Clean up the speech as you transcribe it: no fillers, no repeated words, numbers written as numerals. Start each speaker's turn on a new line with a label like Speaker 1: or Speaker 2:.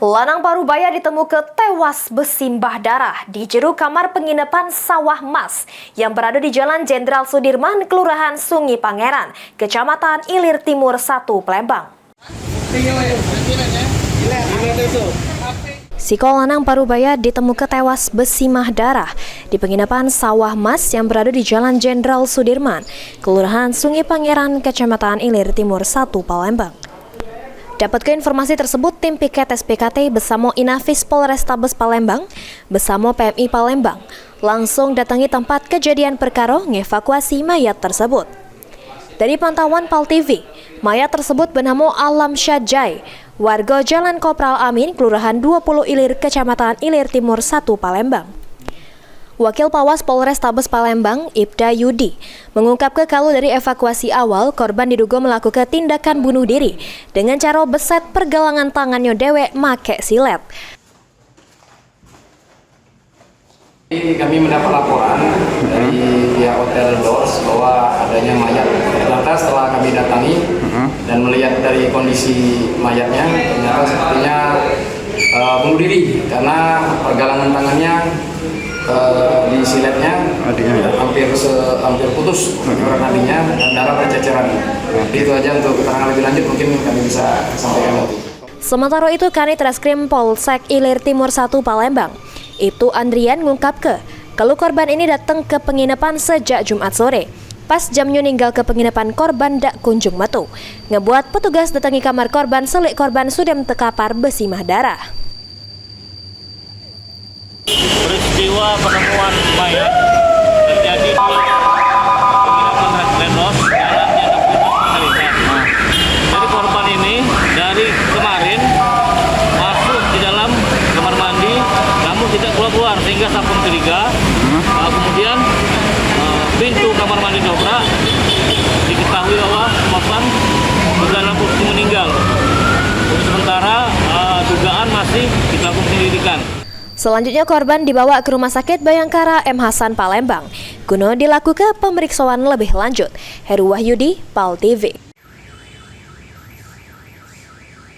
Speaker 1: Lanang Parubaya ditemukan tewas bersimbah darah di jero kamar penginapan Sawah Mas yang berada di Jalan Jenderal Sudirman, Kelurahan Sungi Pangeran, Kecamatan Ilir Timur 1, Palembang. Siko lanang Parubaya ditemukan tewas bersimbah darah di penginapan Sawah Mas yang berada di Jalan Jenderal Sudirman, Kelurahan Sungi Pangeran, Kecamatan Ilir Timur 1, Palembang. Dapat informasi tersebut, tim piket SPKT bersama Inafis Polrestabes Palembang bersama PMI Palembang langsung datangi tempat kejadian perkara ngevakuasi mayat tersebut. Dari pantauan PAL TV, mayat tersebut bernama Alam Syajai, warga Jalan Kopral Amin, Kelurahan 20 Ilir, Kecamatan Ilir Timur 1, Palembang. Wakil Pawas Polrestabes Palembang, Ibda Yudi, mengungkapkan kalau dari evakuasi awal, korban diduga melakukan tindakan bunuh diri dengan cara beset pergelangan tangannya dewek make silet.
Speaker 2: Kami mendapat laporan dari pihak Hotel Doors bahwa adanya mayat. Ternyata setelah kami datangi dan melihat dari kondisi mayatnya, ternyata sepertinya bunuh diri karena pergelangan tangannya di siletnya hampir putus nadinya dan darah berceceran. Itu aja untuk keterangan lebih lanjut mungkin kami bisa sampaikan nanti.
Speaker 1: Sementara itu, Kanit Reskrim Polsek Ilir Timur 1, Palembang, Ibtu Andrian ngungkap kalau korban ini datang ke penginapan sejak Jumat sore. Pas jamnya ninggal ke penginapan, korban dak kunjung metu. Ngebuat petugas datangi kamar korban selik korban sudah terkapar bersimbah darah.
Speaker 3: Peristiwa penemuan mayat terjadi di penginapan Reslendos, Jalan Jenderal Sudirman. Jadi korban ini dari kemarin masuk di dalam kamar mandi, namun tidak keluar sehingga sampun curiga. Kemudian pintu kamar mandi dobrak, diketahui bahwa korban dalam posisi meninggal. Untuk sementara dugaan masih dilakukan penyelidikan.
Speaker 1: Selanjutnya korban dibawa ke Rumah Sakit Bayangkara M. Hasan Palembang guna dilakukan pemeriksaan lebih lanjut. Heru Wahyudi, PAL TV.